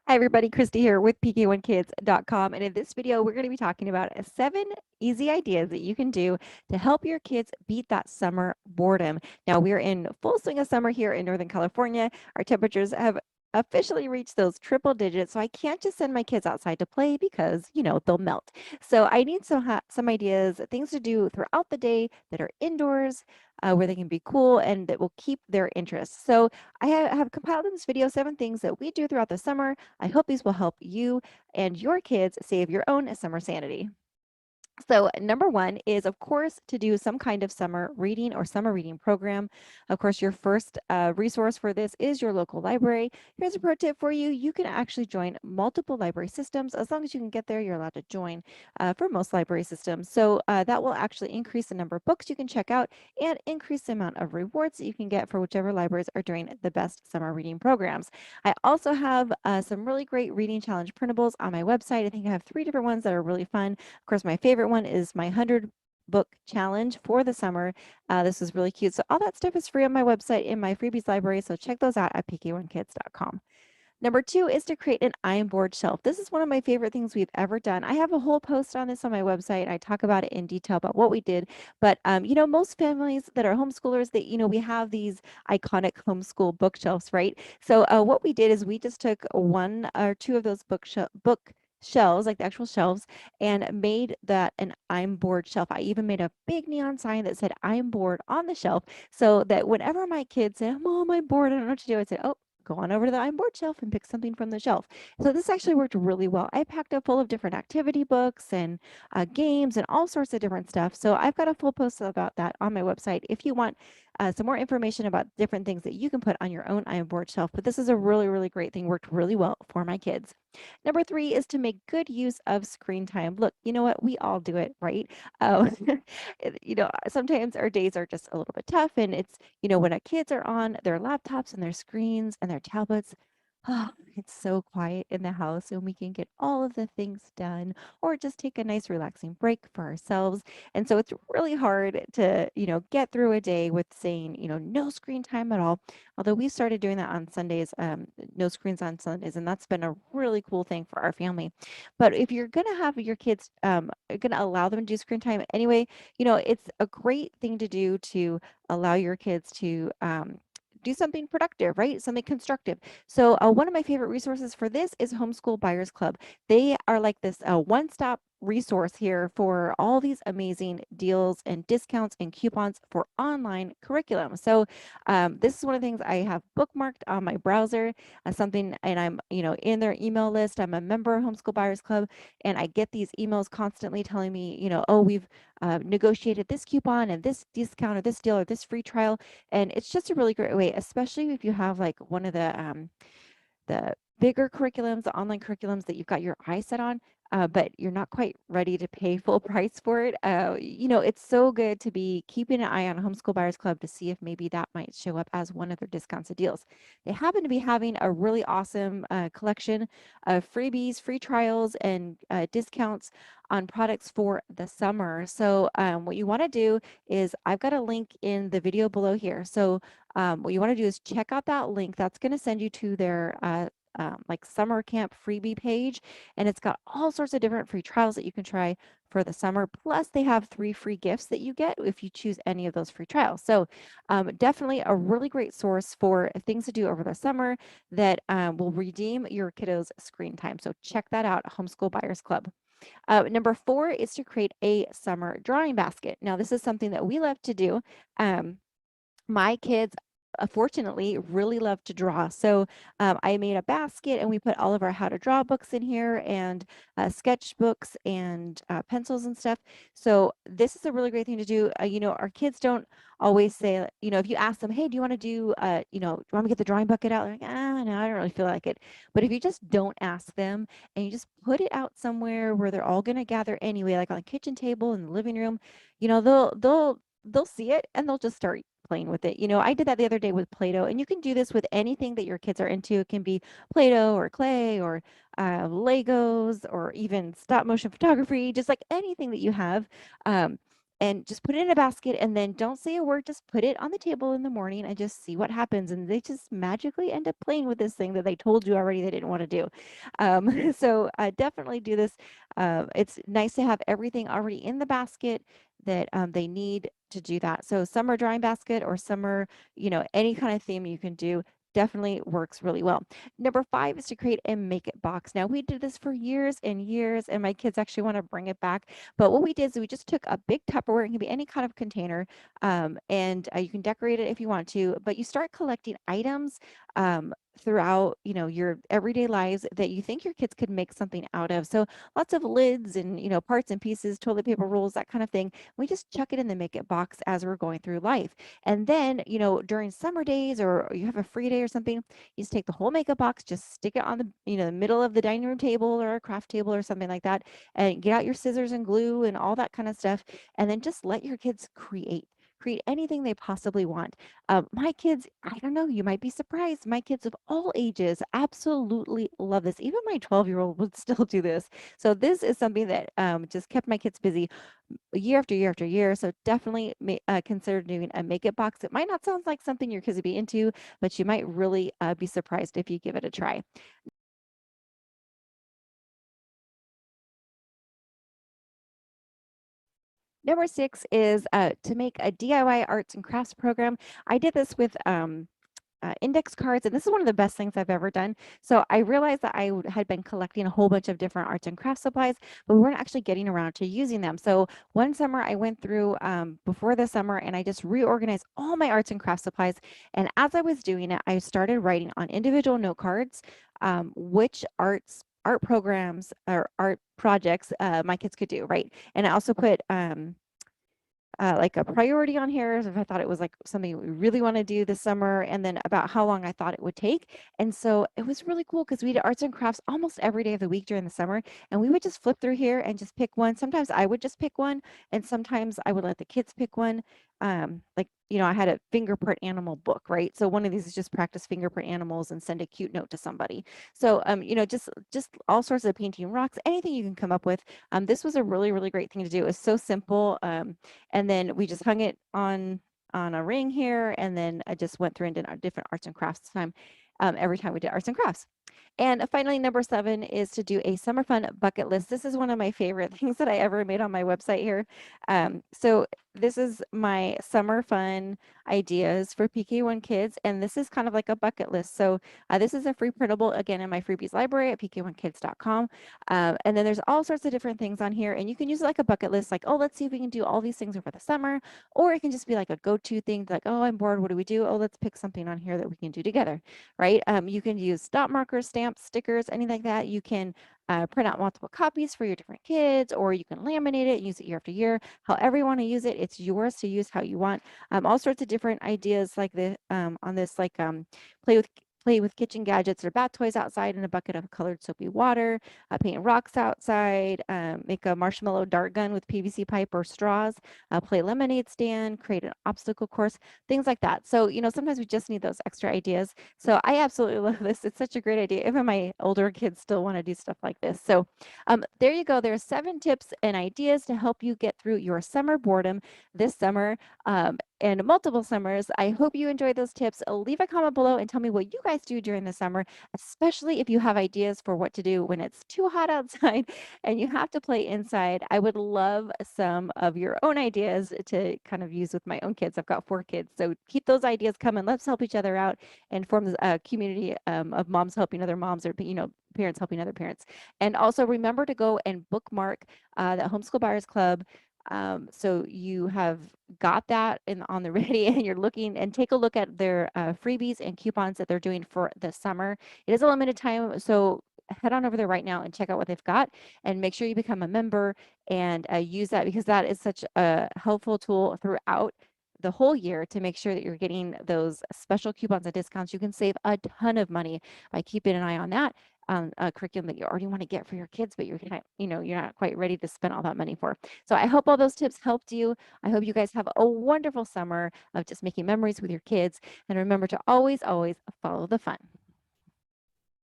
Hi everybody, Christy here with PK1Kids.com, and in this video we're going to be talking about 7 easy ideas that you can do to help your kids beat that summer boredom. Now we're in full swing of summer here in Northern California. Our temperatures have officially reached those triple digits, so I can't just send my kids outside to play because, they'll melt. So I need some ideas, things to do throughout the day that are indoors, where they can be cool and that will keep their interest. So I have compiled in this video 7 things that we do throughout the summer. I hope these will help you and your kids save your own summer sanity. So number 1 is, of course, to do some kind of summer reading or summer reading program. Of course, your first resource for this is your local library. Here's a pro tip for you. You can actually join multiple library systems. As long as you can get there, you're allowed to join for most library systems. So that will actually increase the number of books you can check out and increase the amount of rewards that you can get for whichever libraries are doing the best summer reading programs. I also have some really great reading challenge printables on my website. I think I have 3 different ones that are really fun. Of course, my favorite one is my 100 book challenge for the summer. This is really cute. So all that stuff is free on my website in my freebies library. So check those out at pk1kids.com. Number 2 is to create an iron board shelf. This is one of my favorite things we've ever done. I have a whole post on this on my website. I talk about it in detail about what we did. But, most families that are homeschoolers, that, we have these iconic homeschool bookshelves, right? So what we did is we just took 1 or 2 of those book shelves, like the actual shelves, and made that an I'm bored shelf. I even made a big neon sign that said I'm bored on the shelf, so that whenever my kids say, Mom, I'm bored, I don't know what to do, I said, oh, go on over to the I'm bored shelf and pick something from the shelf. So this actually worked really well. I packed it full of different activity books and games and all sorts of different stuff. So I've got a full post about that on my website if you want some more information about different things that you can put on your own I'm bored shelf. But this is a really, really great thing. Worked really well for my kids. Number 3 is to make good use of screen time. Look, you know what? We all do it, right? Sometimes our days are just a little bit tough, and it's, when our kids are on their laptops and their screens and their tablets, it's so quiet in the house, and we can get all of the things done or just take a nice relaxing break for ourselves. And so it's really hard to, get through a day with saying, no screen time at all. Although we started doing that on Sundays, no screens on Sundays, and that's been a really cool thing for our family. But if you're going to have your kids, going to allow them to do screen time anyway, it's a great thing to do to allow your kids to do something productive, right? Something constructive. So one of my favorite resources for this is Homeschool Buyers Club. They are like this one-stop resource here for all these amazing deals and discounts and coupons for online curriculum. So this is one of the things I have bookmarked on my browser, something, and I'm, in their email list. I'm a member of Homeschool Buyers Club, and I get these emails constantly telling me, oh, we've negotiated this coupon and this discount or this deal or this free trial. And it's just a really great way, especially if you have like one of the bigger curriculums, the online curriculums that you've got your eye set on, but you're not quite ready to pay full price for it. It's so good to be keeping an eye on Homeschool Buyers Club to see if maybe that might show up as one of their discounted deals. They happen to be having a really awesome collection of freebies, free trials, and discounts on products for the summer. So what you want to do is, I've got a link in the video below here. So what you want to do is check out that link. That's going to send you to their like summer camp freebie page, and it's got all sorts of different free trials that you can try for the summer. Plus, they have 3 free gifts that you get if you choose any of those free trials. So definitely a really great source for things to do over the summer that will redeem your kiddos' screen time. So check that out, Homeschool Buyers Club. Number 4 is to create a summer drawing basket. Now, this is something that we love to do. My kids, fortunately, really love to draw. So I made a basket, and we put all of our how to draw books in here, and sketchbooks and pencils and stuff. So this is a really great thing to do. Our kids don't always say, if you ask them, hey, do you want to do, do you want to get the drawing bucket out? They're like, no, I don't really feel like it. But if you just don't ask them and you just put it out somewhere where they're all going to gather anyway, like on the kitchen table in the living room, they'll see it and they'll just start playing with it. I did that the other day with Play-Doh, and you can do this with anything that your kids are into. It can be Play-Doh or clay or Legos or even stop motion photography, just like anything that you have. Um, and just put it in a basket and then don't say a word. Just put it on the table in the morning and just see what happens. And they just magically end up playing with this thing that they told you already they didn't want to do. So definitely do this. It's nice to have everything already in the basket that they need to do that. So summer drying basket or summer, any kind of theme you can do definitely works really well. Number 5 is to create a make it box. Now we did this for years and years, and my kids actually want to bring it back. But what we did is we just took a big Tupperware. It can be any kind of container, and you can decorate it if you want to. But you start collecting items throughout, your everyday lives that you think your kids could make something out of. So lots of lids and parts and pieces, toilet paper rolls, that kind of thing. We just chuck it in the make it box as we're going through life. And then, during summer days or you have a free day or something, you just take the whole makeup box, just stick it on the, the middle of the dining room table or a craft table or something like that, and get out your scissors and glue and all that kind of stuff. And then just let your kids create anything they possibly want. My kids, I don't know, you might be surprised. My kids of all ages absolutely love this. Even my 12-year-old would still do this. So this is something that just kept my kids busy year after year after year. So definitely consider doing a make it box. It might not sound like something your kids would be into, but you might really be surprised if you give it a try. Number 6 is to make a DIY arts and crafts program. I did this with index cards, and this is one of the best things I've ever done. So I realized that had been collecting a whole bunch of different arts and crafts supplies, but we weren't actually getting around to using them. So one summer I went through before the summer and I just reorganized all my arts and crafts supplies. And as I was doing it, I started writing on individual note cards which art programs or art projects my kids could do, right? And I also put like a priority on here if I thought it was like something we really want to do this summer, and then about how long I thought it would take. And so it was really cool because we did arts and crafts almost every day of the week during the summer, and we would just flip through here and just pick one. Sometimes I would just pick one, and sometimes I would let the kids pick one. Like, I had a fingerprint animal book, right? So one of these is just practice fingerprint animals and send a cute note to somebody. So just all sorts of painting rocks, anything you can come up with. This was a really, really great thing to do. It was so simple. And then we just hung it on a ring here, and then I just went through and did our different arts and crafts time every time we did arts and crafts. And finally, number 7 is to do a summer fun bucket list. This is one of my favorite things that I ever made on my website here. So this is my summer fun ideas for PK1 kids, and this is kind of like a bucket list. So this is a free printable, again, in my freebies library at pk1kids.com. And then there's all sorts of different things on here, and you can use it like a bucket list, like, oh, let's see if we can do all these things over the summer, or it can just be like a go-to thing, like, oh, I'm bored, what do we do? Oh, let's pick something on here that we can do together, right? You can use dot markers, stamps, stickers, anything like that. You can print out multiple copies for your different kids, or you can laminate it and use it year after year. However you want to use it, it's yours to use how you want. All sorts of different ideas like this on this, like play with kitchen gadgets or bath toys outside in a bucket of colored soapy water, paint rocks outside, make a marshmallow dart gun with PVC pipe or straws, play lemonade stand, create an obstacle course, things like that. So, sometimes we just need those extra ideas. So I absolutely love this. It's such a great idea. Even my older kids still want to do stuff like this. So there you go. There's 7 tips and ideas to help you get through your summer boredom this summer. And multiple summers. I hope you enjoyed those tips. Leave a comment below and tell me what you guys do during the summer, especially if you have ideas for what to do when it's too hot outside and you have to play inside. I would love some of your own ideas to kind of use with my own kids. I've got 4 kids, so keep those ideas coming. Let's help each other out and form a community of moms helping other moms, or parents helping other parents. And also remember to go and bookmark the Homeschool Buyers Club. So you have got that on the ready, and you're looking, and take a look at their freebies and coupons that they're doing for the summer. It is a limited time, so head on over there right now and check out what they've got, and make sure you become a member and use that, because that is such a helpful tool throughout the whole year to make sure that you're getting those special coupons and discounts. You can save a ton of money by keeping an eye on that curriculum that you already want to get for your kids, but you're not quite ready to spend all that money for. So I hope all those tips helped you. I hope you guys have a wonderful summer of just making memories with your kids. And remember to always, always follow the fun.